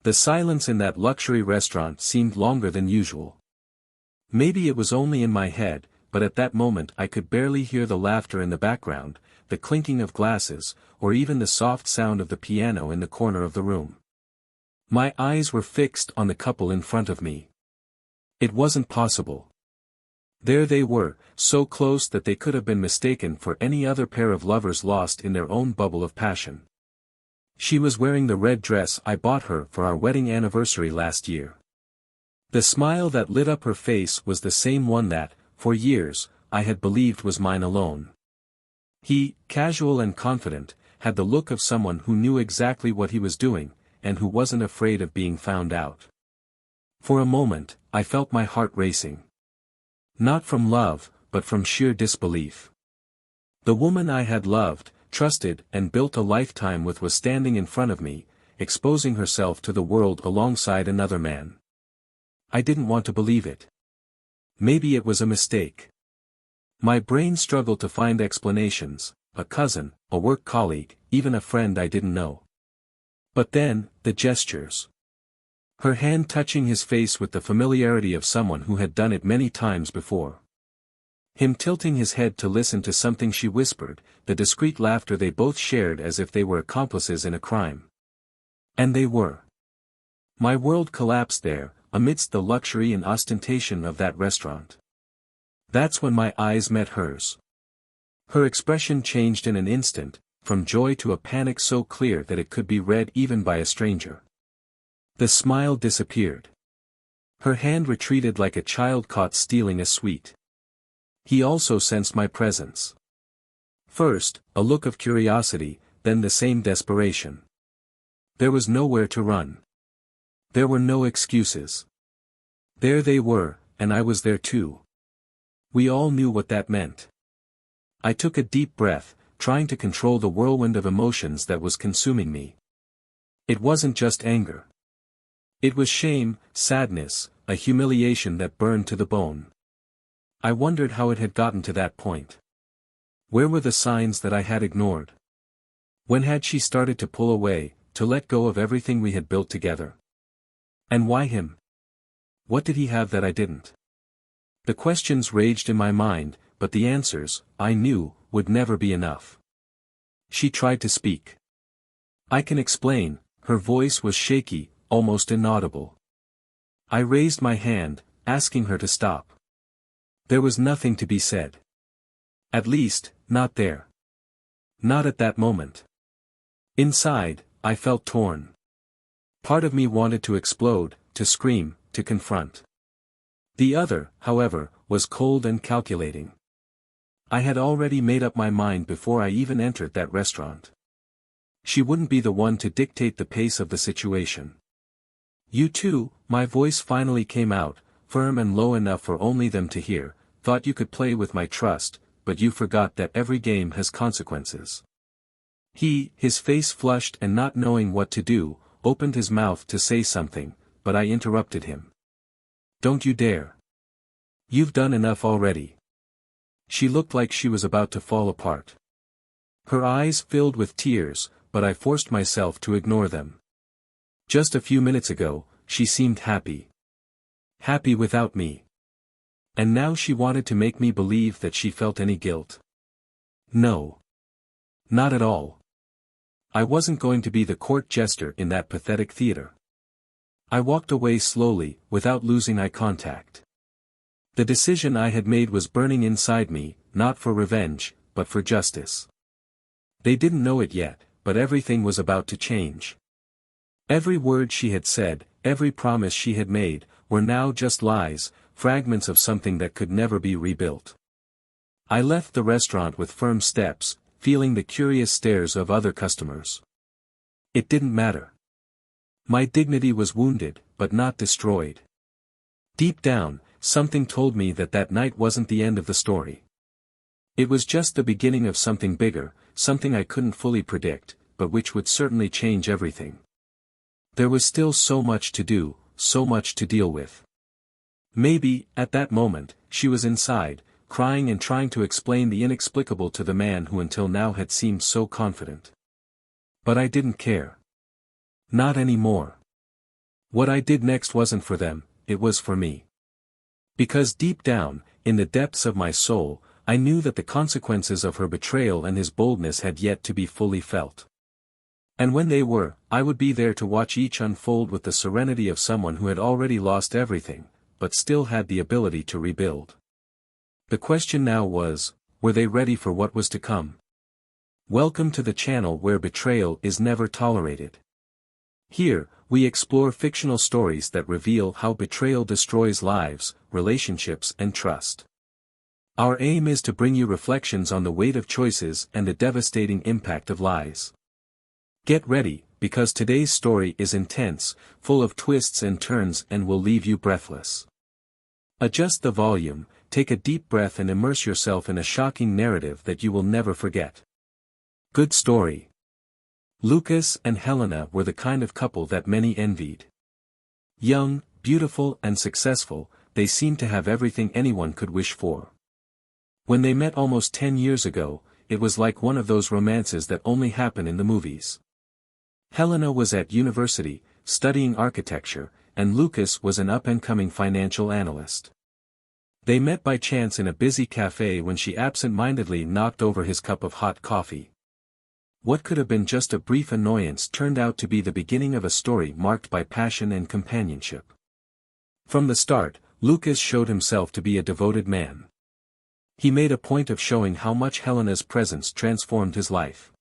The silence in that luxury restaurant seemed longer than usual. Maybe it was only in my head, but at that moment I could barely hear the laughter in the background, the clinking of glasses, or even the soft sound of the piano in the corner of the room. My eyes were fixed on the couple in front of me. It wasn't possible. There they were, so close that they could have been mistaken for any other pair of lovers lost in their own bubble of passion. She was wearing the red dress I bought her for our wedding anniversary last year. The smile that lit up her face was the same one that, for years, I had believed was mine alone. He, casual and confident, had the look of someone who knew exactly what he was doing, and who wasn't afraid of being found out. For a moment, I felt my heart racing. Not from love, but from sheer disbelief. The woman I had loved, trusted, and built a lifetime with was standing in front of me, exposing herself to the world alongside another man. I didn't want to believe it. Maybe it was a mistake. My brain struggled to find explanations, a cousin, a work colleague, even a friend I didn't know. But then, the gestures. Her hand touching his face with the familiarity of someone who had done it many times before. Him tilting his head to listen to something she whispered, the discreet laughter they both shared as if they were accomplices in a crime. And they were. My world collapsed there, amidst the luxury and ostentation of that restaurant. That's when my eyes met hers. Her expression changed in an instant, from joy to a panic so clear that it could be read even by a stranger. The smile disappeared. Her hand retreated like a child caught stealing a sweet. He also sensed my presence. First, a look of curiosity, then the same desperation. There was nowhere to run. There were no excuses. There they were, and I was there too. We all knew what that meant. I took a deep breath, trying to control the whirlwind of emotions that was consuming me. It wasn't just anger. It was shame, sadness, a humiliation that burned to the bone. I wondered how it had gotten to that point. Where were the signs that I had ignored? When had she started to pull away, to let go of everything we had built together? And why him? What did he have that I didn't? The questions raged in my mind, but the answers, I knew, would never be enough. She tried to speak. I can explain, her voice was shaky, almost inaudible. I raised my hand, asking her to stop. There was nothing to be said. At least, not there. Not at that moment. Inside, I felt torn. Part of me wanted to explode, to scream, to confront. The other, however, was cold and calculating. I had already made up my mind before I even entered that restaurant. She wouldn't be the one to dictate the pace of the situation. You too, my voice finally came out, firm and low enough for only them to hear, thought you could play with my trust, but you forgot that every game has consequences. He, his face flushed and not knowing what to do, opened his mouth to say something, but I interrupted him. Don't you dare. You've done enough already. She looked like she was about to fall apart. Her eyes filled with tears, but I forced myself to ignore them. Just a few minutes ago, she seemed happy. Happy without me. And now she wanted to make me believe that she felt any guilt. No. Not at all. I wasn't going to be the court jester in that pathetic theater. I walked away slowly, without losing eye contact. The decision I had made was burning inside me, not for revenge, but for justice. They didn't know it yet, but everything was about to change. Every word she had said, every promise she had made, were now just lies, fragments of something that could never be rebuilt. I left the restaurant with firm steps, feeling the curious stares of other customers. It didn't matter. My dignity was wounded, but not destroyed. Deep down, something told me that that night wasn't the end of the story. It was just the beginning of something bigger, something I couldn't fully predict, but which would certainly change everything. There was still so much to do, so much to deal with. Maybe, at that moment, she was inside, crying and trying to explain the inexplicable to the man who until now had seemed so confident. But I didn't care. Not anymore. What I did next wasn't for them, it was for me. Because deep down, in the depths of my soul, I knew that the consequences of her betrayal and his boldness had yet to be fully felt. And when they were, I would be there to watch each unfold with the serenity of someone who had already lost everything, but still had the ability to rebuild. The question now was, were they ready for what was to come? Welcome to the channel where betrayal is never tolerated. Here, we explore fictional stories that reveal how betrayal destroys lives, relationships and trust. Our aim is to bring you reflections on the weight of choices and the devastating impact of lies. Get ready, because today's story is intense, full of twists and turns and will leave you breathless. Adjust the volume, take a deep breath and immerse yourself in a shocking narrative that you will never forget. Good story. Lucas and Helena were the kind of couple that many envied. Young, beautiful and successful, they seemed to have everything anyone could wish for. When they met almost 10 years ago, it was like one of those romances that only happen in the movies. Helena was at university, studying architecture, and Lucas was an up-and-coming financial analyst. They met by chance in a busy cafe when she absent-mindedly knocked over his cup of hot coffee. What could have been just a brief annoyance turned out to be the beginning of a story marked by passion and companionship. From the start, Lucas showed himself to be a devoted man. He made a point of showing how much Helena's presence transformed his life.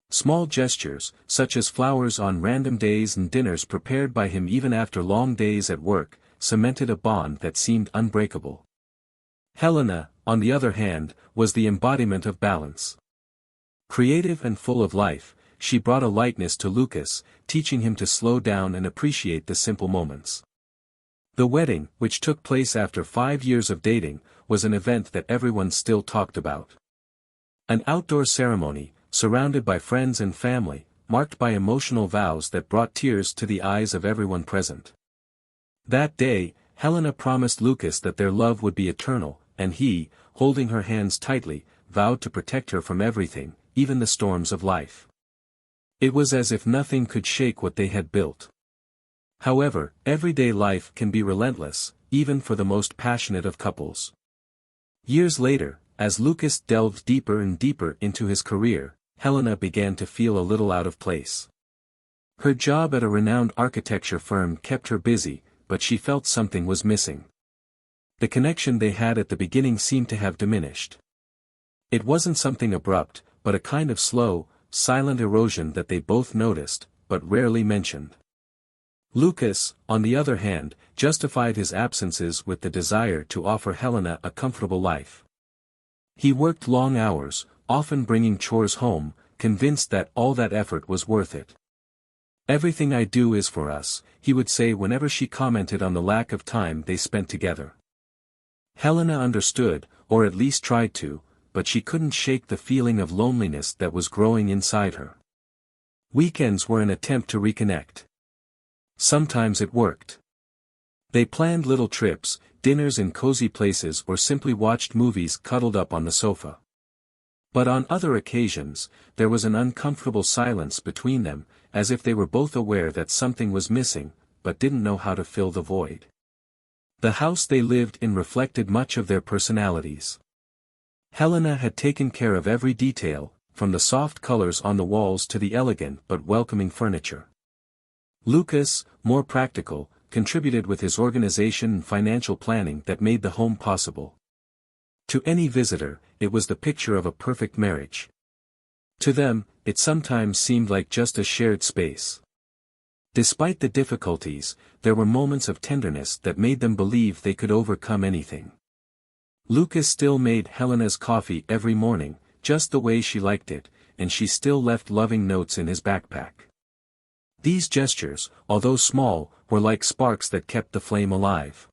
Small gestures, such as flowers on random days and dinners prepared by him even after long days at work, cemented a bond that seemed unbreakable. Helena, on the other hand, was the embodiment of balance. Creative and full of life, she brought a lightness to Lucas, teaching him to slow down and appreciate the simple moments. The wedding, which took place after 5 years of dating, was an event that everyone still talked about. An outdoor ceremony, surrounded by friends and family, marked by emotional vows that brought tears to the eyes of everyone present. That day, Helena promised Lucas that their love would be eternal, and he, holding her hands tightly, vowed to protect her from everything, even the storms of life. It was as if nothing could shake what they had built. However, everyday life can be relentless, even for the most passionate of couples. Years later, as Lucas delved deeper and deeper into his career, Helena began to feel a little out of place. Her job at a renowned architecture firm kept her busy, but she felt something was missing. The connection they had at the beginning seemed to have diminished. It wasn't something abrupt, but a kind of slow, silent erosion that they both noticed, but rarely mentioned. Lucas, on the other hand, justified his absences with the desire to offer Helena a comfortable life. He worked long hours, often bringing chores home, convinced that all that effort was worth it. "Everything I do is for us," he would say whenever she commented on the lack of time they spent together. Helena understood, or at least tried to, but she couldn't shake the feeling of loneliness that was growing inside her. Weekends were an attempt to reconnect. Sometimes it worked. They planned little trips, dinners in cozy places or simply watched movies cuddled up on the sofa. But on other occasions, there was an uncomfortable silence between them, as if they were both aware that something was missing, but didn't know how to fill the void. The house they lived in reflected much of their personalities. Helena had taken care of every detail, from the soft colors on the walls to the elegant but welcoming furniture. Lucas, more practical, contributed with his organization and financial planning that made the home possible. To any visitor, it was the picture of a perfect marriage. To them, it sometimes seemed like just a shared space. Despite the difficulties, there were moments of tenderness that made them believe they could overcome anything. Lucas still made Helena's coffee every morning, just the way she liked it, and she still left loving notes in his backpack. These gestures, although small, were like sparks that kept the flame alive.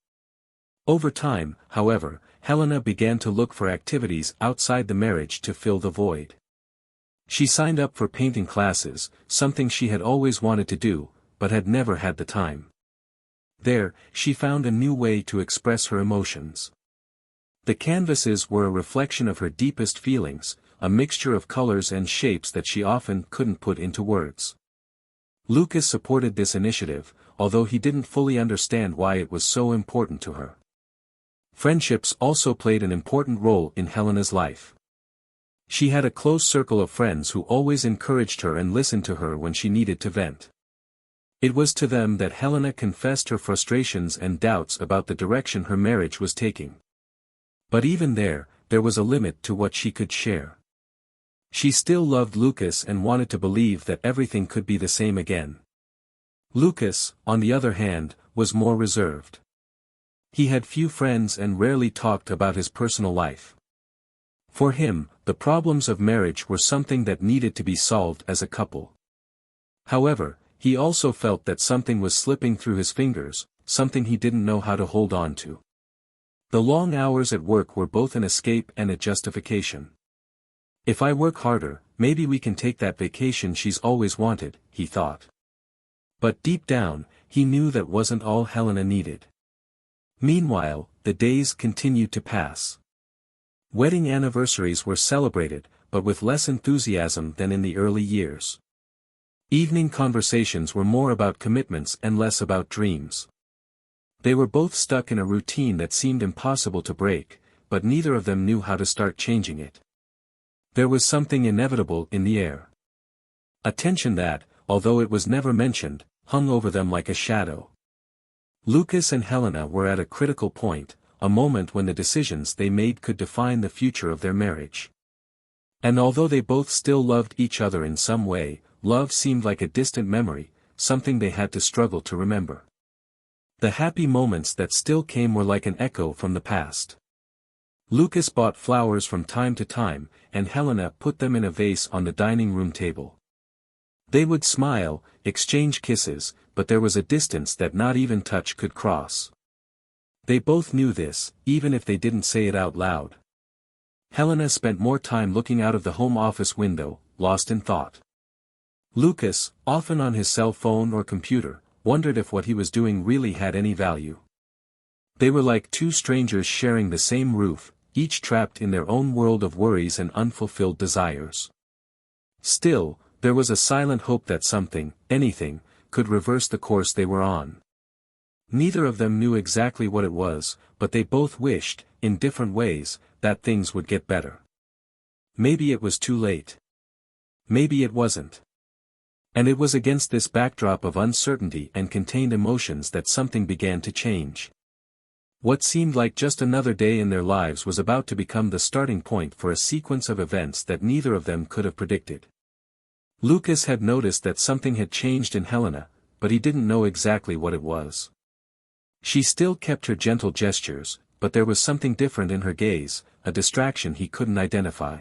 Over time, however, Helena began to look for activities outside the marriage to fill the void. She signed up for painting classes, something she had always wanted to do, but had never had the time. There, she found a new way to express her emotions. The canvases were a reflection of her deepest feelings, a mixture of colors and shapes that she often couldn't put into words. Lucas supported this initiative, although he didn't fully understand why it was so important to her. Friendships also played an important role in Helena's life. She had a close circle of friends who always encouraged her and listened to her when she needed to vent. It was to them that Helena confessed her frustrations and doubts about the direction her marriage was taking. But even there was a limit to what she could share. She still loved Lucas and wanted to believe that everything could be the same again. Lucas, on the other hand, was more reserved. He had few friends and rarely talked about his personal life. For him, the problems of marriage were something that needed to be solved as a couple. However, he also felt that something was slipping through his fingers, something he didn't know how to hold on to. The long hours at work were both an escape and a justification. If I work harder, maybe we can take that vacation she's always wanted, he thought. But deep down, he knew that wasn't all Helena needed. Meanwhile, the days continued to pass. Wedding anniversaries were celebrated, but with less enthusiasm than in the early years. Evening conversations were more about commitments and less about dreams. They were both stuck in a routine that seemed impossible to break, but neither of them knew how to start changing it. There was something inevitable in the air. A tension that, although it was never mentioned, hung over them like a shadow. Lucas and Helena were at a critical point, a moment when the decisions they made could define the future of their marriage. And although they both still loved each other in some way, love seemed like a distant memory, something they had to struggle to remember. The happy moments that still came were like an echo from the past. Lucas bought flowers from time to time, and Helena put them in a vase on the dining room table. They would smile, exchange kisses, but there was a distance that not even touch could cross. They both knew this, even if they didn't say it out loud. Helena spent more time looking out of the home office window, lost in thought. Lucas, often on his cell phone or computer, wondered if what he was doing really had any value. They were like two strangers sharing the same roof, each trapped in their own world of worries and unfulfilled desires. Still, there was a silent hope that something, anything, could reverse the course they were on. Neither of them knew exactly what it was, but they both wished, in different ways, that things would get better. Maybe it was too late. Maybe it wasn't. And it was against this backdrop of uncertainty and contained emotions that something began to change. What seemed like just another day in their lives was about to become the starting point for a sequence of events that neither of them could have predicted. Lucas had noticed that something had changed in Helena, but he didn't know exactly what it was. She still kept her gentle gestures, but there was something different in her gaze, a distraction he couldn't identify.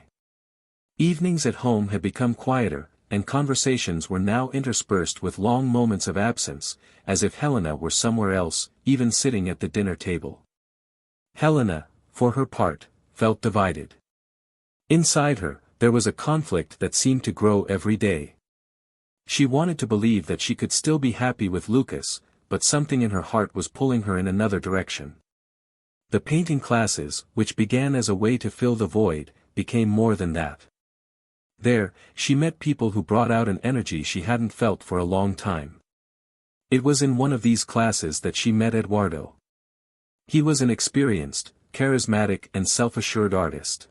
Evenings at home had become quieter, and conversations were now interspersed with long moments of absence, as if Helena were somewhere else, even sitting at the dinner table. Helena, for her part, felt divided. Inside her, there was a conflict that seemed to grow every day. She wanted to believe that she could still be happy with Lucas, but something in her heart was pulling her in another direction. The painting classes, which began as a way to fill the void, became more than that. There, she met people who brought out an energy she hadn't felt for a long time. It was in one of these classes that she met Eduardo. He was an experienced, charismatic and self-assured artist.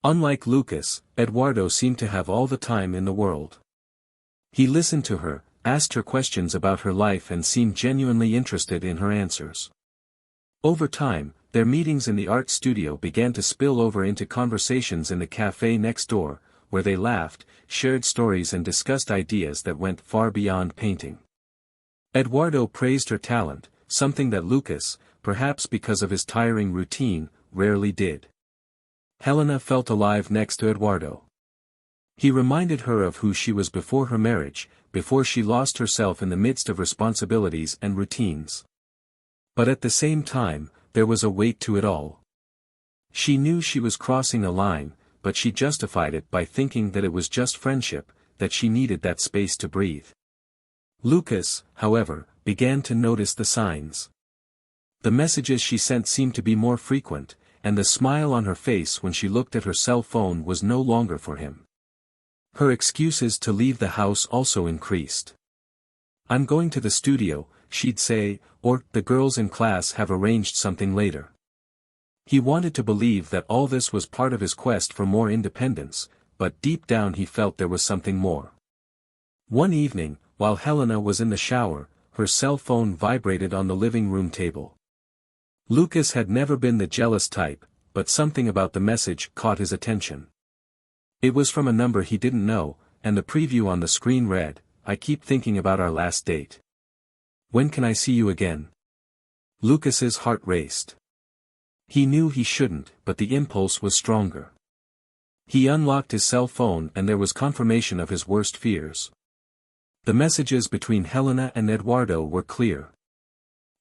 Unlike Lucas, Eduardo seemed to have all the time in the world. He listened to her, asked her questions about her life and seemed genuinely interested in her answers. Over time, their meetings in the art studio began to spill over into conversations in the cafe next door, where they laughed, shared stories and discussed ideas that went far beyond painting. Eduardo praised her talent, something that Lucas, perhaps because of his tiring routine, rarely did. Helena felt alive next to Eduardo. He reminded her of who she was before her marriage, before she lost herself in the midst of responsibilities and routines. But at the same time, there was a weight to it all. She knew she was crossing a line, but she justified it by thinking that it was just friendship, that she needed that space to breathe. Lucas, however, began to notice the signs. The messages she sent seemed to be more frequent, and the smile on her face when she looked at her cell phone was no longer for him. Her excuses to leave the house also increased. "I'm going to the studio," she'd say, or, "The girls in class have arranged something later." He wanted to believe that all this was part of his quest for more independence, but deep down he felt there was something more. One evening, while Helena was in the shower, her cell phone vibrated on the living room table. Lucas had never been the jealous type, but something about the message caught his attention. It was from a number he didn't know, and the preview on the screen read, "I keep thinking about our last date. When can I see you again?" Lucas's heart raced. He knew he shouldn't, but the impulse was stronger. He unlocked his cell phone and there was confirmation of his worst fears. The messages between Helena and Eduardo were clear.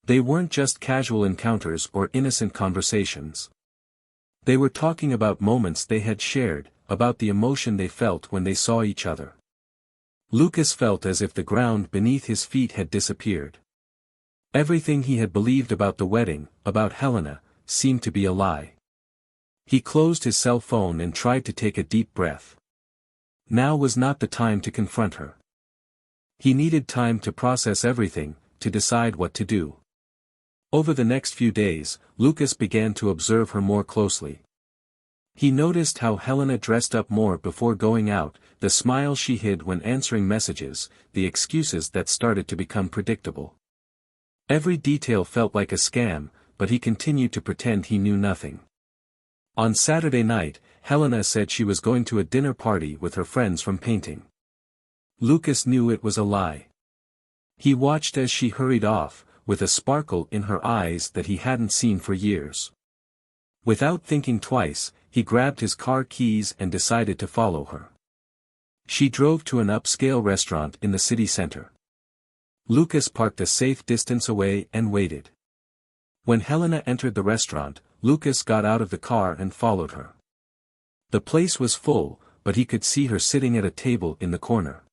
They weren't just casual encounters or innocent conversations. They were talking about moments they had shared, about the emotion they felt when they saw each other. Lucas felt as if the ground beneath his feet had disappeared. Everything he had believed about the wedding, about Helena, seemed to be a lie. He closed his cell phone and tried to take a deep breath. Now was not the time to confront her. He needed time to process everything, to decide what to do. Over the next few days, Lucas began to observe her more closely. He noticed how Helena dressed up more before going out, the smile she hid when answering messages, the excuses that started to become predictable. Every detail felt like a scam, but he continued to pretend he knew nothing. On Saturday night, Helena said she was going to a dinner party with her friends from painting. Lucas knew it was a lie. He watched as she hurried off, with a sparkle in her eyes that he hadn't seen for years. Without thinking twice, he grabbed his car keys and decided to follow her. She drove to an upscale restaurant in the city center. Lucas parked a safe distance away and waited. When Helena entered the restaurant, Lucas got out of the car and followed her. The place was full, but he could see her sitting at a table in the corner.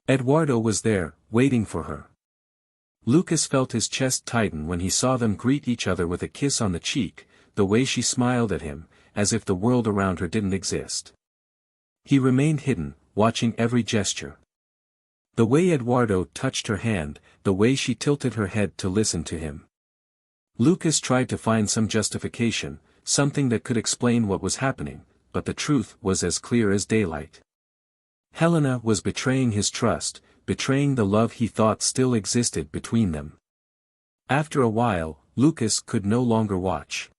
Eduardo was there, waiting for her. Lucas felt his chest tighten when he saw them greet each other with a kiss on the cheek, the way she smiled at him, as if the world around her didn't exist. He remained hidden, watching every gesture. The way Eduardo touched her hand, the way she tilted her head to listen to him. Lucas tried to find some justification, something that could explain what was happening, but the truth was as clear as daylight. Helena was betraying his trust, betraying the love he thought still existed between them. After a while, Lucas could no longer watch.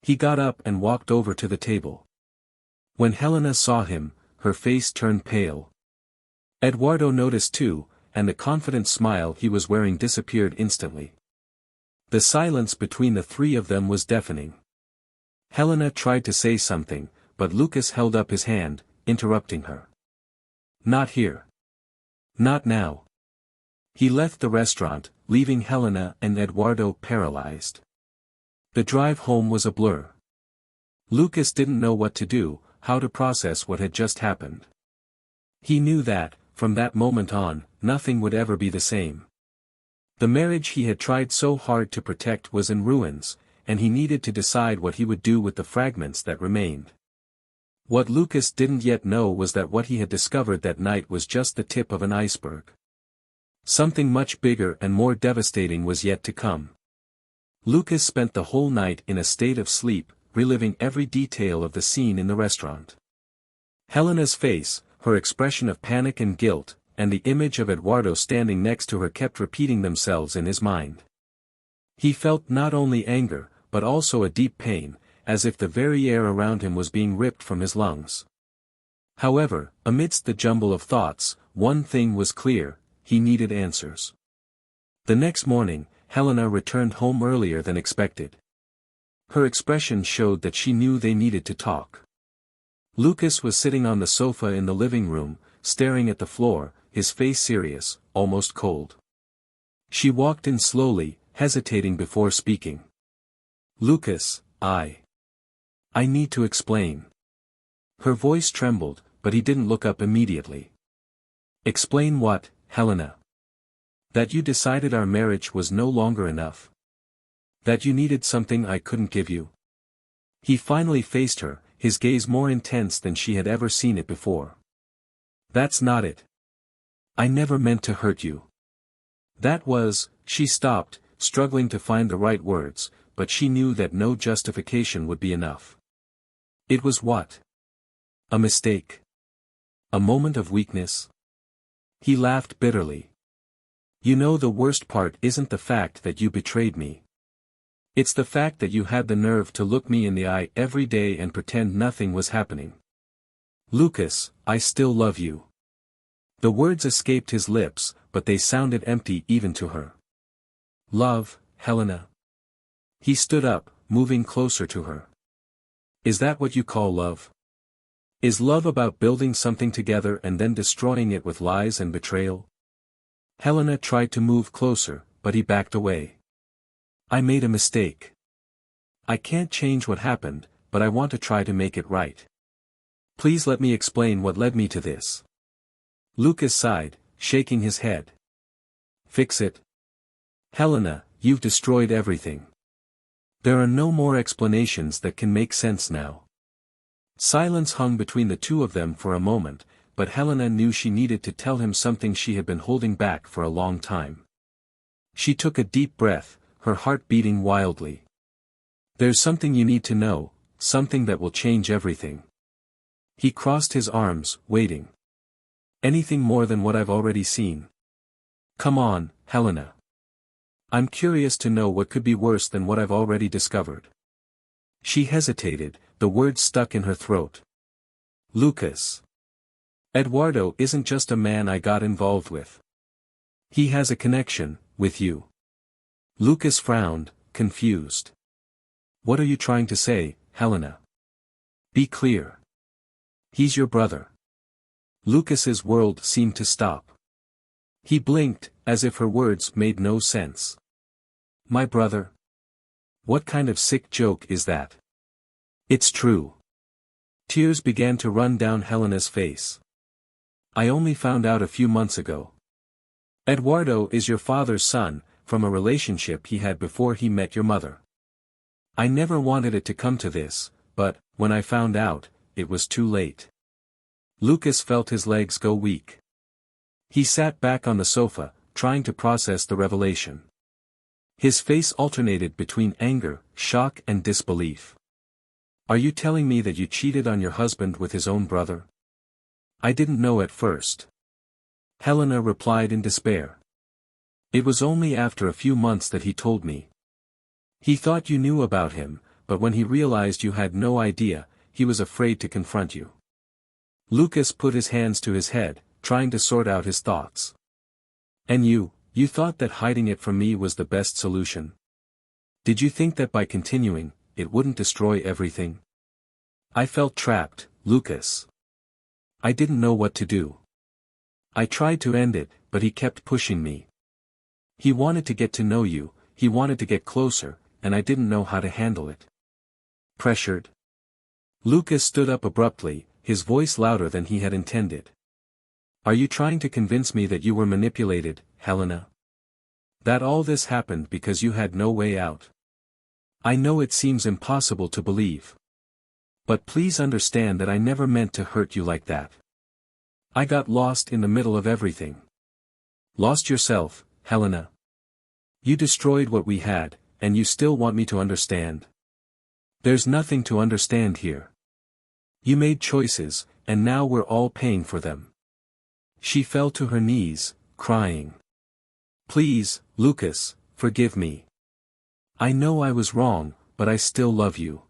He got up and walked over to the table. When Helena saw him, her face turned pale. Eduardo noticed too, and the confident smile he was wearing disappeared instantly. The silence between the three of them was deafening. Helena tried to say something, but Lucas held up his hand, interrupting her. "Not here. Not now." He left the restaurant, leaving Helena and Eduardo paralyzed. The drive home was a blur. Lucas didn't know what to do, how to process what had just happened. He knew that, from that moment on, nothing would ever be the same. The marriage he had tried so hard to protect was in ruins, and he needed to decide what he would do with the fragments that remained. What Lucas didn't yet know was that what he had discovered that night was just the tip of an iceberg. Something much bigger and more devastating was yet to come. Lucas spent the whole night in a state of sleep, reliving every detail of the scene in the restaurant. Helena's face, her expression of panic and guilt, and the image of Eduardo standing next to her kept repeating themselves in his mind. He felt not only anger, but also a deep pain, as if the very air around him was being ripped from his lungs. However, amidst the jumble of thoughts, one thing was clear: he needed answers. The next morning, Helena returned home earlier than expected. Her expression showed that she knew they needed to talk. Lucas was sitting on the sofa in the living room, staring at the floor, his face serious, almost cold. She walked in slowly, hesitating before speaking. "Lucas, I need to explain." Her voice trembled, but he didn't look up immediately. "Explain what, Helena?" "That you decided our marriage was no longer enough. That you needed something I couldn't give you." He finally faced her, his gaze more intense than she had ever seen it before. "That's not it. I never meant to hurt you. She stopped, struggling to find the right words, but she knew that no justification would be enough. It was what? A mistake? A moment of weakness? He laughed bitterly. You know, the worst part isn't the fact that you betrayed me. It's the fact that you had the nerve to look me in the eye every day and pretend nothing was happening. Lucas, I still love you. The words escaped his lips, but they sounded empty even to her. Love, Helena. He stood up, moving closer to her. Is that what you call love? Is love about building something together and then destroying it with lies and betrayal? Helena tried to move closer, but he backed away. I made a mistake. I can't change what happened, but I want to try to make it right. Please let me explain what led me to this. Lucas sighed, shaking his head. Fix it. Helena, you've destroyed everything. There are no more explanations that can make sense now. Silence hung between the two of them for a moment, but Helena knew she needed to tell him something she had been holding back for a long time. She took a deep breath, her heart beating wildly. There's something you need to know, something that will change everything. He crossed his arms, waiting. Anything more than what I've already seen? Come on, Helena. I'm curious to know what could be worse than what I've already discovered. She hesitated, the words stuck in her throat. Lucas. Eduardo isn't just a man I got involved with. He has a connection, with you. Lucas frowned, confused. What are you trying to say, Helena? Be clear. He's your brother. Lucas's world seemed to stop. He blinked, as if her words made no sense. My brother? What kind of sick joke is that? It's true. Tears began to run down Helena's face. I only found out a few months ago. Eduardo is your father's son, from a relationship he had before he met your mother. I never wanted it to come to this, but, when I found out, it was too late. Lucas felt his legs go weak. He sat back on the sofa, trying to process the revelation. His face alternated between anger, shock and disbelief. Are you telling me that you cheated on your husband with his own brother? I didn't know at first. Helena replied in despair. It was only after a few months that he told me. He thought you knew about him, but when he realized you had no idea, he was afraid to confront you. Lucas put his hands to his head, trying to sort out his thoughts. And you thought that hiding it from me was the best solution? Did you think that by continuing, it wouldn't destroy everything? I felt trapped, Lucas. I didn't know what to do. I tried to end it, but he kept pushing me. He wanted to get to know you, he wanted to get closer, and I didn't know how to handle it. Pressured? Lucas stood up abruptly, his voice louder than he had intended. Are you trying to convince me that you were manipulated, Helena? That all this happened because you had no way out? I know it seems impossible to believe. But please understand that I never meant to hurt you like that. I got lost in the middle of everything. Lost yourself, Helena. You destroyed what we had, and you still want me to understand? There's nothing to understand here. You made choices, and now we're all paying for them. She fell to her knees, crying. Please, Lucas, forgive me. I know I was wrong, but I still love you.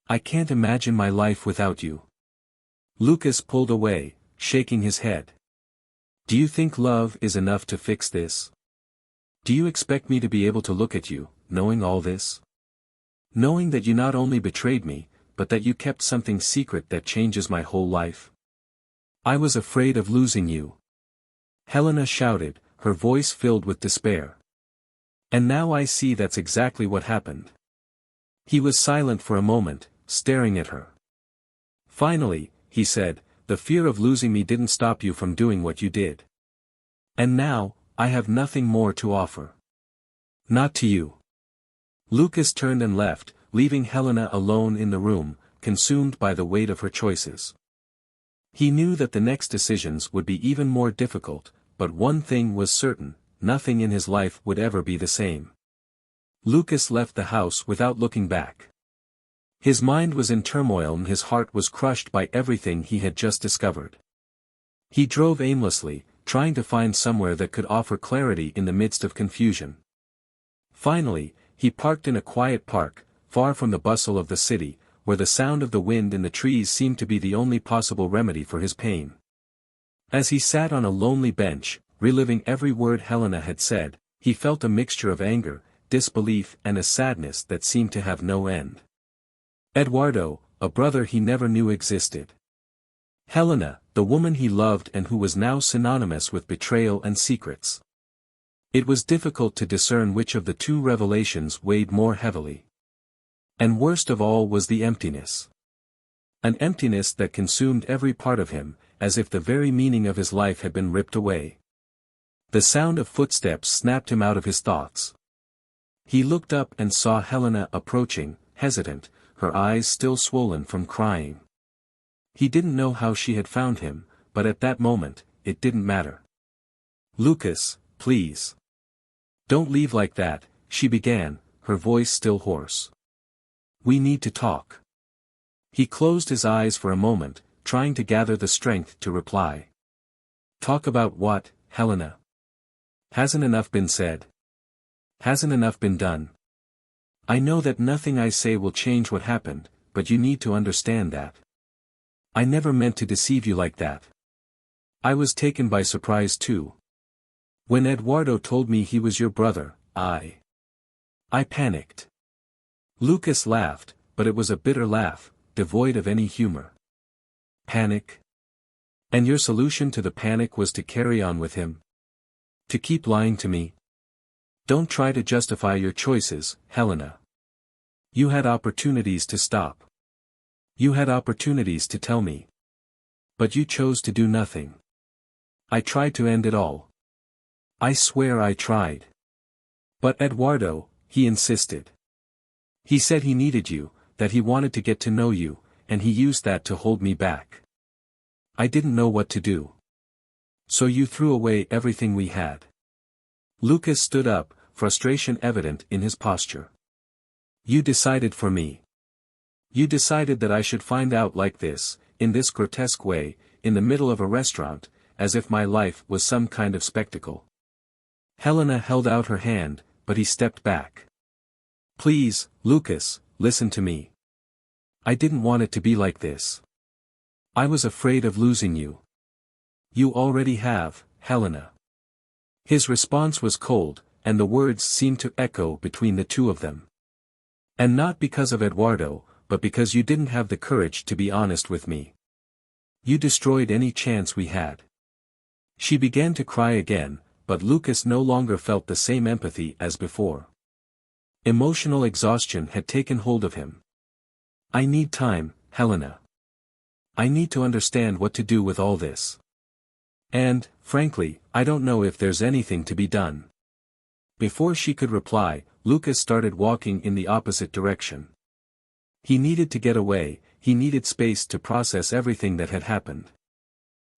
I can't imagine my life without you. Lucas pulled away, shaking his head. Do you think love is enough to fix this? Do you expect me to be able to look at you, knowing all this? Knowing that you not only betrayed me, but that you kept something secret that changes my whole life? I was afraid of losing you. Helena shouted, her voice filled with despair. And now I see that's exactly what happened. He was silent for a moment, staring at her. Finally, he said, the fear of losing me didn't stop you from doing what you did. And now, I have nothing more to offer. Not to you. Lucas turned and left, leaving Helena alone in the room, consumed by the weight of her choices. He knew that the next decisions would be even more difficult, but one thing was certain, nothing in his life would ever be the same. Lucas left the house without looking back. His mind was in turmoil and his heart was crushed by everything he had just discovered. He drove aimlessly, trying to find somewhere that could offer clarity in the midst of confusion. Finally, he parked in a quiet park, far from the bustle of the city, where the sound of the wind in the trees seemed to be the only possible remedy for his pain. As he sat on a lonely bench, reliving every word Helena had said, he felt a mixture of anger, disbelief and a sadness that seemed to have no end. Eduardo, a brother he never knew existed. Helena, the woman he loved and who was now synonymous with betrayal and secrets. It was difficult to discern which of the two revelations weighed more heavily. And worst of all was the emptiness. An emptiness that consumed every part of him, as if the very meaning of his life had been ripped away. The sound of footsteps snapped him out of his thoughts. He looked up and saw Helena approaching, hesitant, her eyes still swollen from crying. He didn't know how she had found him, but at that moment, it didn't matter. "Lucas, please. Don't leave like that," she began, her voice still hoarse. "We need to talk." He closed his eyes for a moment, trying to gather the strength to reply. "Talk about what, Helena? Hasn't enough been said? Hasn't enough been done? I know that nothing I say will change what happened, but you need to understand that. I never meant to deceive you like that. I was taken by surprise too. When Eduardo told me he was your brother, I panicked." Lucas laughed, but it was a bitter laugh, devoid of any humor. "Panic? And your solution to the panic was to carry on with him? To keep lying to me? Don't try to justify your choices, Helena. You had opportunities to stop. You had opportunities to tell me. But you chose to do nothing. I tried to end it all. I swear I tried. But Eduardo, he insisted. He said he needed you, that he wanted to get to know you, and he used that to hold me back. I didn't know what to do. So you threw away everything we had." Lucas stood up, frustration evident in his posture. "You decided for me. You decided that I should find out like this, in this grotesque way, in the middle of a restaurant, as if my life was some kind of spectacle." Helena held out her hand, but he stepped back. "Please, Lucas, listen to me. I didn't want it to be like this. I was afraid of losing you. You already have, Helena." His response was cold, and the words seemed to echo between the two of them. "And not because of Eduardo, but because you didn't have the courage to be honest with me. You destroyed any chance we had." She began to cry again, but Lucas no longer felt the same empathy as before. Emotional exhaustion had taken hold of him. "I need time, Helena. I need to understand what to do with all this. And, frankly, I don't know if there's anything to be done." Before she could reply, Lucas started walking in the opposite direction. He needed to get away, he needed space to process everything that had happened.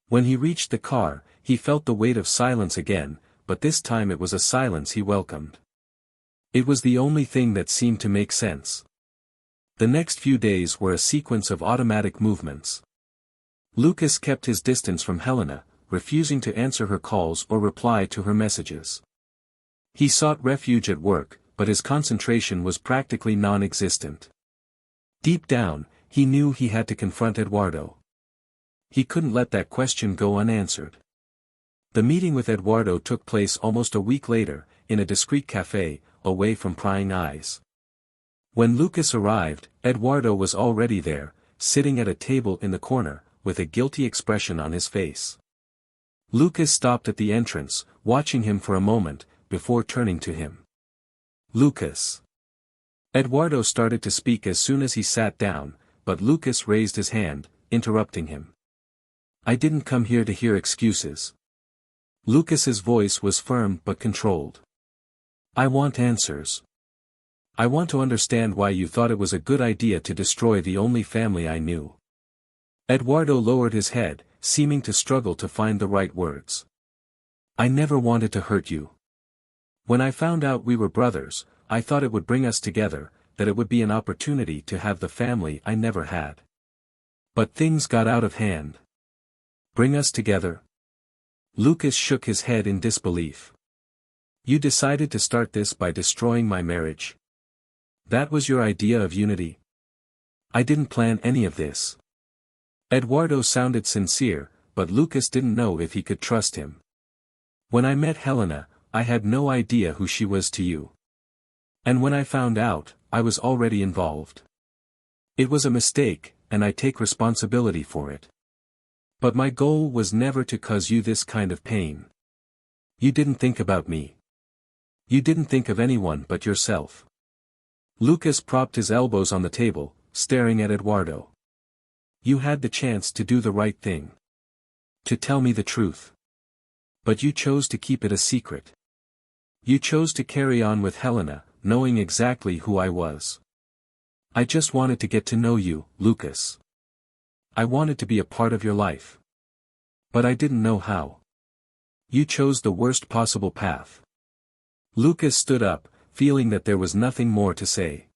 When he reached the car, he felt the weight of silence again, but this time it was a silence he welcomed. It was the only thing that seemed to make sense. The next few days were a sequence of automatic movements. Lucas kept his distance from Helena, refusing to answer her calls or reply to her messages. He sought refuge at work, but his concentration was practically non-existent. Deep down, he knew he had to confront Eduardo. He couldn't let that question go unanswered. The meeting with Eduardo took place almost a week later, in a discreet café, away from prying eyes. When Lucas arrived, Eduardo was already there, sitting at a table in the corner, with a guilty expression on his face. Lucas stopped at the entrance, watching him for a moment, before turning to him. "Lucas." Eduardo started to speak as soon as he sat down, but Lucas raised his hand, interrupting him. "I didn't come here to hear excuses." Lucas's voice was firm but controlled. "I want answers. I want to understand why you thought it was a good idea to destroy the only family I knew." Eduardo lowered his head, seeming to struggle to find the right words. "I never wanted to hurt you. When I found out we were brothers, I thought it would bring us together, that it would be an opportunity to have the family I never had. But things got out of hand. Bring us together? Lucas shook his head in disbelief. You decided to start this by destroying my marriage. That was your idea of unity? I didn't plan any of this. Eduardo sounded sincere, but Lucas didn't know if he could trust him. When I met Helena, I had no idea who she was to you. And when I found out, I was already involved. It was a mistake, and I take responsibility for it. But my goal was never to cause you this kind of pain. You didn't think about me. You didn't think of anyone but yourself. Lucas propped his elbows on the table, staring at Eduardo. You had the chance to do the right thing. To tell me the truth. But you chose to keep it a secret. You chose to carry on with Helena, knowing exactly who I was. I just wanted to get to know you, Lucas. I wanted to be a part of your life. But I didn't know how. You chose the worst possible path. Lucas stood up, feeling that there was nothing more to say.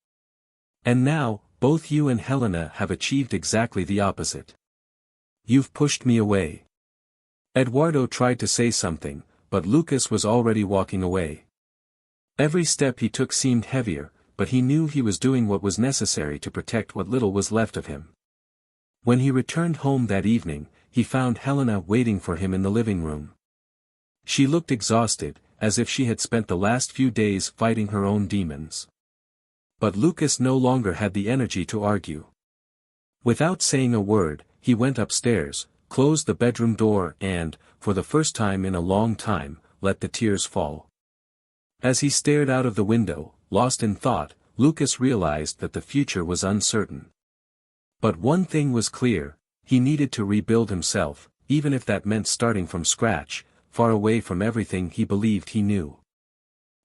And now, both you and Helena have achieved exactly the opposite. You've pushed me away. Eduardo tried to say something, but Lucas was already walking away. Every step he took seemed heavier, but he knew he was doing what was necessary to protect what little was left of him. When he returned home that evening, he found Helena waiting for him in the living room. She looked exhausted, as if she had spent the last few days fighting her own demons. But Lucas no longer had the energy to argue. Without saying a word, he went upstairs, closed the bedroom door and, for the first time in a long time, let the tears fall. As he stared out of the window, lost in thought, Lucas realized that the future was uncertain. But one thing was clear, he needed to rebuild himself, even if that meant starting from scratch, far away from everything he believed he knew.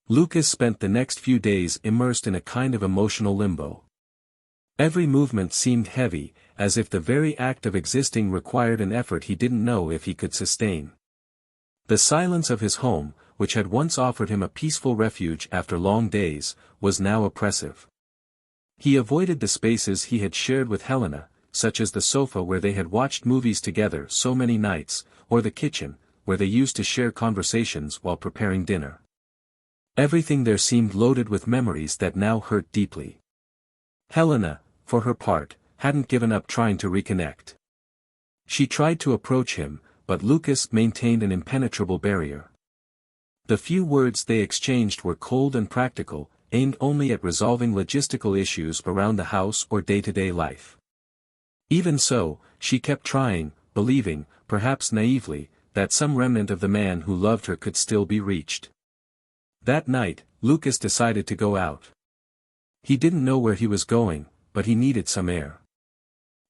Lucas spent the next few days immersed in a kind of emotional limbo. Every movement seemed heavy, as if the very act of existing required an effort he didn't know if he could sustain. The silence of his home, which had once offered him a peaceful refuge after long days, was now oppressive. He avoided the spaces he had shared with Helena, such as the sofa where they had watched movies together so many nights, or the kitchen, where they used to share conversations while preparing dinner. Everything there seemed loaded with memories that now hurt deeply. Helena, for her part, hadn't given up trying to reconnect. She tried to approach him, but Lucas maintained an impenetrable barrier. The few words they exchanged were cold and practical, aimed only at resolving logistical issues around the house or day-to-day life. Even so, she kept trying, believing, perhaps naively, that some remnant of the man who loved her could still be reached. That night, Lucas decided to go out. He didn't know where he was going, but he needed some air.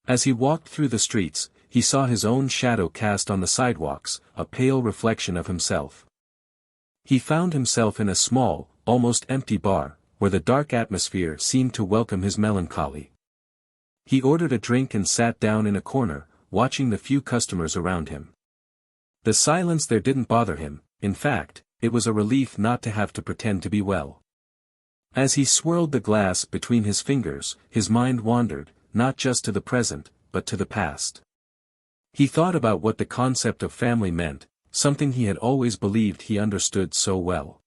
As he walked through the streets, he saw his own shadow cast on the sidewalks, a pale reflection of himself. He found himself in a small, almost empty bar, where the dark atmosphere seemed to welcome his melancholy. He ordered a drink and sat down in a corner, watching the few customers around him. The silence there didn't bother him, in fact, it was a relief not to have to pretend to be well. As he swirled the glass between his fingers, his mind wandered, not just to the present, but to the past. He thought about what the concept of family meant, something he had always believed he understood so well.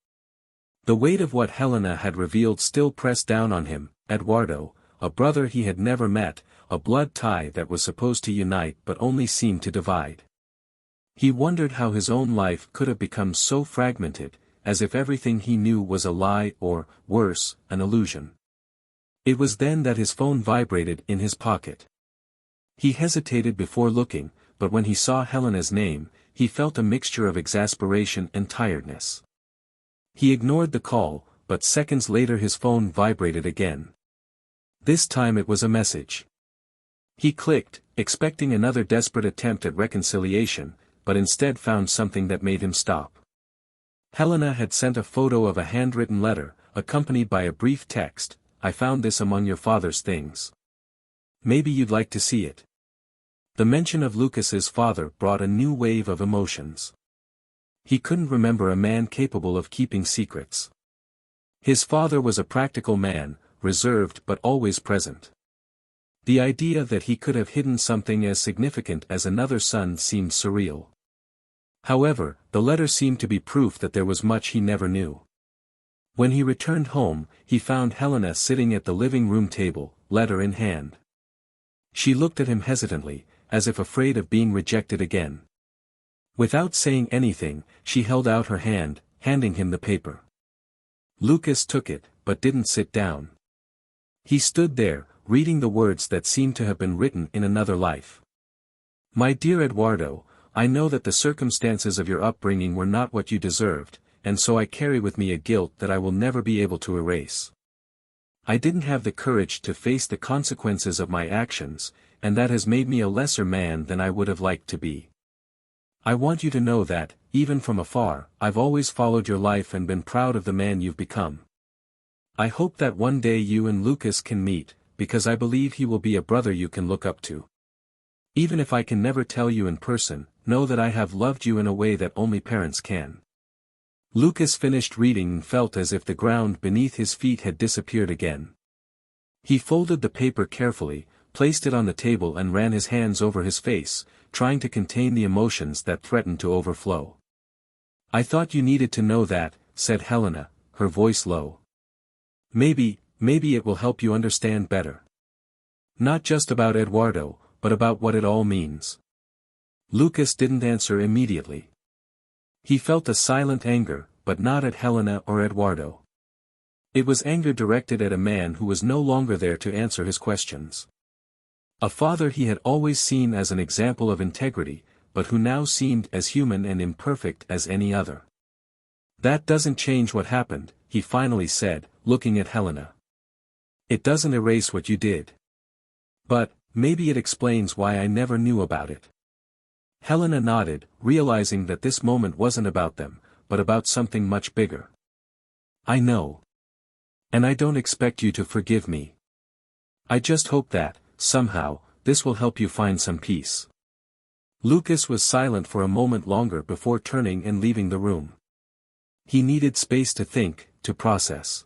The weight of what Helena had revealed still pressed down on him, Eduardo, a brother he had never met, a blood tie that was supposed to unite but only seemed to divide. He wondered how his own life could have become so fragmented, as if everything he knew was a lie or, worse, an illusion. It was then that his phone vibrated in his pocket. He hesitated before looking, but when he saw Helena's name, he felt a mixture of exasperation and tiredness. He ignored the call, but seconds later his phone vibrated again. This time it was a message. He clicked, expecting another desperate attempt at reconciliation, but instead found something that made him stop. Helena had sent a photo of a handwritten letter, accompanied by a brief text, "I found this among your father's things. Maybe you'd like to see it." The mention of Lucas's father brought a new wave of emotions. He couldn't remember a man capable of keeping secrets. His father was a practical man, reserved but always present. The idea that he could have hidden something as significant as another son seemed surreal. However, the letter seemed to be proof that there was much he never knew. When he returned home, he found Helena sitting at the living room table, letter in hand. She looked at him hesitantly, as if afraid of being rejected again. Without saying anything, she held out her hand, handing him the paper. Lucas took it, but didn't sit down. He stood there, reading the words that seemed to have been written in another life. My dear Eduardo, I know that the circumstances of your upbringing were not what you deserved, and so I carry with me a guilt that I will never be able to erase. I didn't have the courage to face the consequences of my actions, and that has made me a lesser man than I would have liked to be. I want you to know that, even from afar, I've always followed your life and been proud of the man you've become. I hope that one day you and Lucas can meet, because I believe he will be a brother you can look up to. Even if I can never tell you in person, know that I have loved you in a way that only parents can. Lucas finished reading and felt as if the ground beneath his feet had disappeared again. He folded the paper carefully, placed it on the table and ran his hands over his face, trying to contain the emotions that threatened to overflow. I thought you needed to know that, said Helena, her voice low. Maybe it will help you understand better. Not just about Eduardo, but about what it all means. Lucas didn't answer immediately. He felt a silent anger, but not at Helena or Eduardo. It was anger directed at a man who was no longer there to answer his questions. A father he had always seen as an example of integrity, but who now seemed as human and imperfect as any other. That doesn't change what happened, he finally said, looking at Helena. It doesn't erase what you did. But, maybe it explains why I never knew about it. Helena nodded, realizing that this moment wasn't about them, but about something much bigger. I know. And I don't expect you to forgive me. I just hope that, somehow, this will help you find some peace. Lucas was silent for a moment longer before turning and leaving the room. He needed space to think, to process.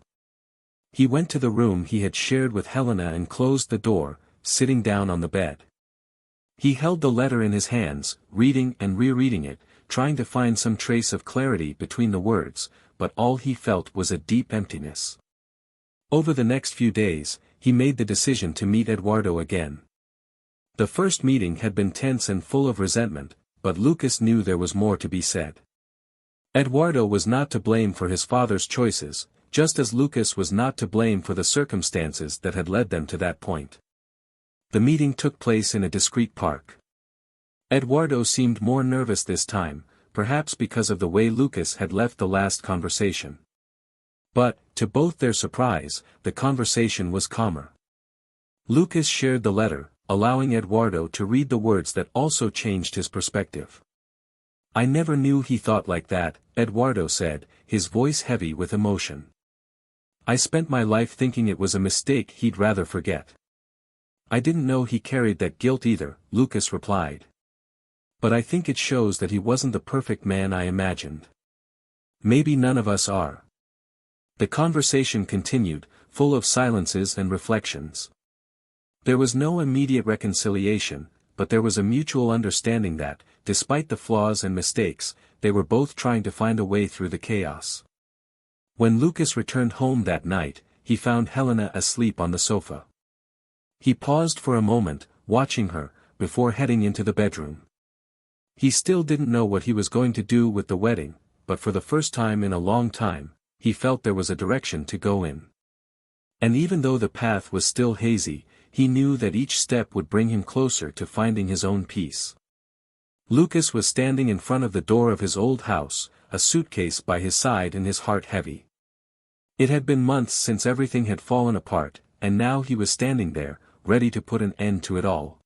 He went to the room he had shared with Helena and closed the door, sitting down on the bed. He held the letter in his hands, reading and rereading it, trying to find some trace of clarity between the words, but all he felt was a deep emptiness. Over the next few days, he made the decision to meet Eduardo again. The first meeting had been tense and full of resentment, but Lucas knew there was more to be said. Eduardo was not to blame for his father's choices, just as Lucas was not to blame for the circumstances that had led them to that point. The meeting took place in a discreet park. Eduardo seemed more nervous this time, perhaps because of the way Lucas had left the last conversation. But, to both their surprise, the conversation was calmer. Lucas shared the letter, allowing Eduardo to read the words that also changed his perspective. I never knew he thought like that, Eduardo said, his voice heavy with emotion. I spent my life thinking it was a mistake he'd rather forget. I didn't know he carried that guilt either, Lucas replied. But I think it shows that he wasn't the perfect man I imagined. Maybe none of us are. The conversation continued, full of silences and reflections. There was no immediate reconciliation, but there was a mutual understanding that, despite the flaws and mistakes, they were both trying to find a way through the chaos. When Lucas returned home that night, he found Helena asleep on the sofa. He paused for a moment, watching her, before heading into the bedroom. He still didn't know what he was going to do with the wedding, but for the first time in a long time, he felt there was a direction to go in. And even though the path was still hazy, he knew that each step would bring him closer to finding his own peace. Lucas was standing in front of the door of his old house, a suitcase by his side and his heart heavy. It had been months since everything had fallen apart, and now he was standing there, ready to put an end to it all.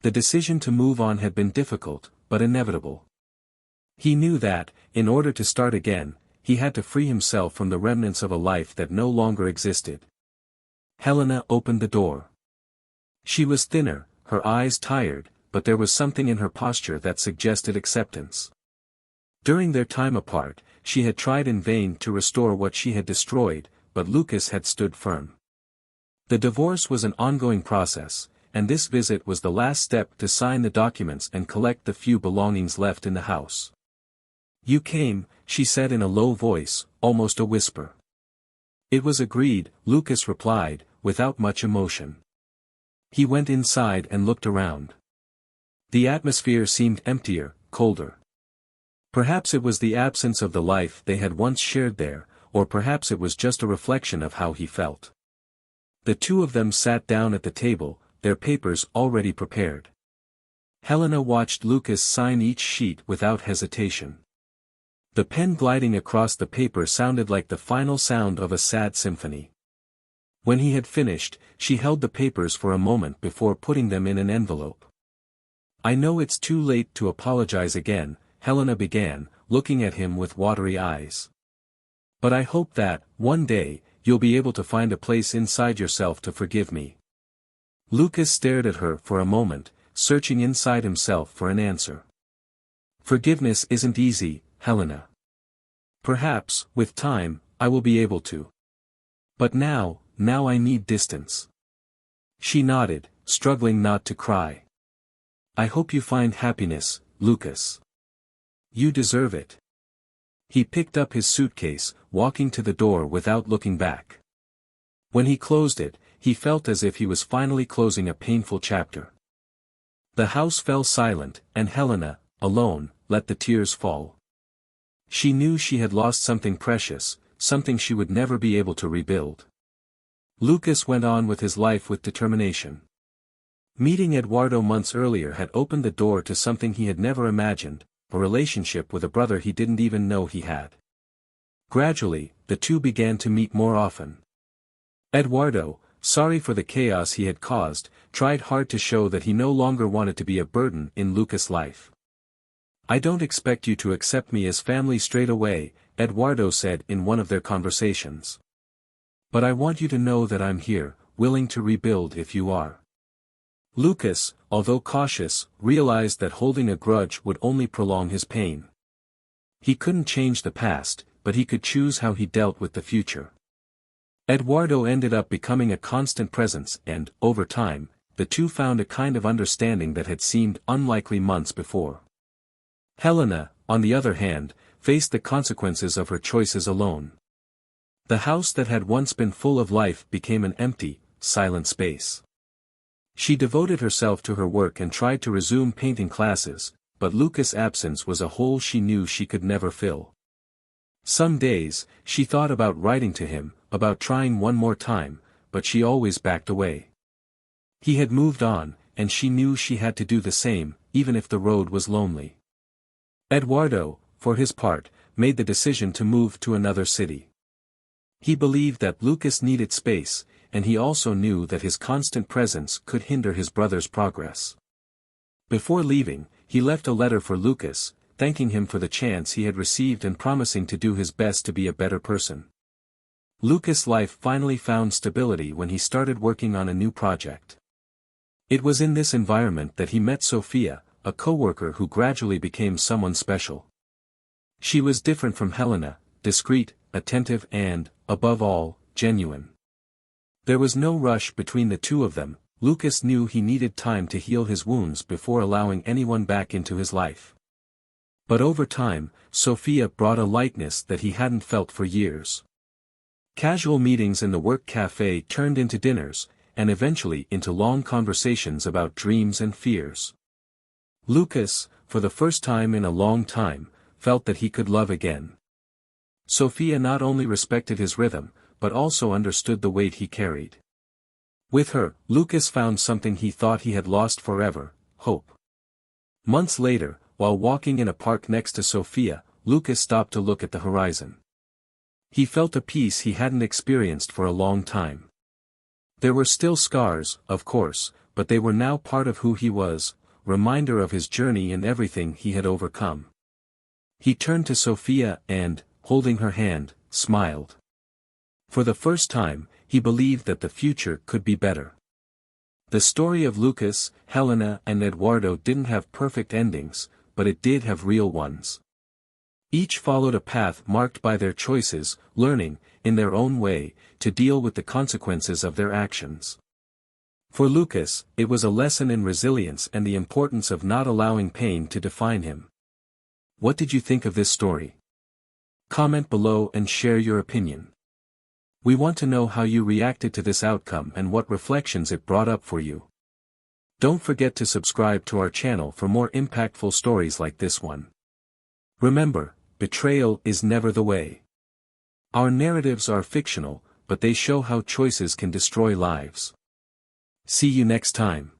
The decision to move on had been difficult, but inevitable. He knew that, in order to start again, he had to free himself from the remnants of a life that no longer existed. Helena opened the door. She was thinner, her eyes tired, but there was something in her posture that suggested acceptance. During their time apart, she had tried in vain to restore what she had destroyed, but Lucas had stood firm. The divorce was an ongoing process, and this visit was the last step to sign the documents and collect the few belongings left in the house. "You came," she said in a low voice, almost a whisper. "It was agreed," Lucas replied, without much emotion. He went inside and looked around. The atmosphere seemed emptier, colder. Perhaps it was the absence of the life they had once shared there, or perhaps it was just a reflection of how he felt. The two of them sat down at the table, their papers already prepared. Helena watched Lucas sign each sheet without hesitation. The pen gliding across the paper sounded like the final sound of a sad symphony. When he had finished, she held the papers for a moment before putting them in an envelope. "I know it's too late to apologize again," Helena began, looking at him with watery eyes. "But I hope that, one day, you'll be able to find a place inside yourself to forgive me." Lucas stared at her for a moment, searching inside himself for an answer. "Forgiveness isn't easy, Helena. Perhaps, with time, I will be able to. But now I need distance." She nodded, struggling not to cry. "I hope you find happiness, Lucas. You deserve it." He picked up his suitcase, walking to the door without looking back. When he closed it, he felt as if he was finally closing a painful chapter. The house fell silent, and Helena, alone, let the tears fall. She knew she had lost something precious, something she would never be able to rebuild. Lucas went on with his life with determination. Meeting Eduardo months earlier had opened the door to something he had never imagined, a relationship with a brother he didn't even know he had. Gradually, the two began to meet more often. Eduardo, sorry for the chaos he had caused, tried hard to show that he no longer wanted to be a burden in Lucas' life. "I don't expect you to accept me as family straight away," Eduardo said in one of their conversations. "But I want you to know that I'm here, willing to rebuild if you are." Lucas, although cautious, realized that holding a grudge would only prolong his pain. He couldn't change the past, but he could choose how he dealt with the future. Eduardo ended up becoming a constant presence and, over time, the two found a kind of understanding that had seemed unlikely months before. Helena, on the other hand, faced the consequences of her choices alone. The house that had once been full of life became an empty, silent space. She devoted herself to her work and tried to resume painting classes, but Lucas' absence was a hole she knew she could never fill. Some days, she thought about writing to him, about trying one more time, but she always backed away. He had moved on, and she knew she had to do the same, even if the road was lonely. Eduardo, for his part, made the decision to move to another city. He believed that Lucas needed space, and he also knew that his constant presence could hinder his brother's progress. Before leaving, he left a letter for Lucas, thanking him for the chance he had received and promising to do his best to be a better person. Lucas' life finally found stability when he started working on a new project. It was in this environment that he met Sophia, a coworker who gradually became someone special. She was different from Helena, discreet, attentive and, above all, genuine. There was no rush between the two of them. Lucas knew he needed time to heal his wounds before allowing anyone back into his life. But over time, Sophia brought a lightness that he hadn't felt for years. Casual meetings in the work cafe turned into dinners, and eventually into long conversations about dreams and fears. Lucas, for the first time in a long time, felt that he could love again. Sophia not only respected his rhythm, but also understood the weight he carried. With her, Lucas found something he thought he had lost forever: hope. Months later, while walking in a park next to Sophia, Lucas stopped to look at the horizon. He felt a peace he hadn't experienced for a long time. There were still scars, of course, but they were now part of who he was, reminder of his journey and everything he had overcome. He turned to Sophia and, holding her hand, smiled. For the first time, he believed that the future could be better. The story of Lucas, Helena and Eduardo didn't have perfect endings, but it did have real ones. Each followed a path marked by their choices, learning, in their own way, to deal with the consequences of their actions. For Lucas, it was a lesson in resilience and the importance of not allowing pain to define him. What did you think of this story? Comment below and share your opinion. We want to know how you reacted to this outcome and what reflections it brought up for you. Don't forget to subscribe to our channel for more impactful stories like this one. Remember, betrayal is never the way. Our narratives are fictional, but they show how choices can destroy lives. See you next time.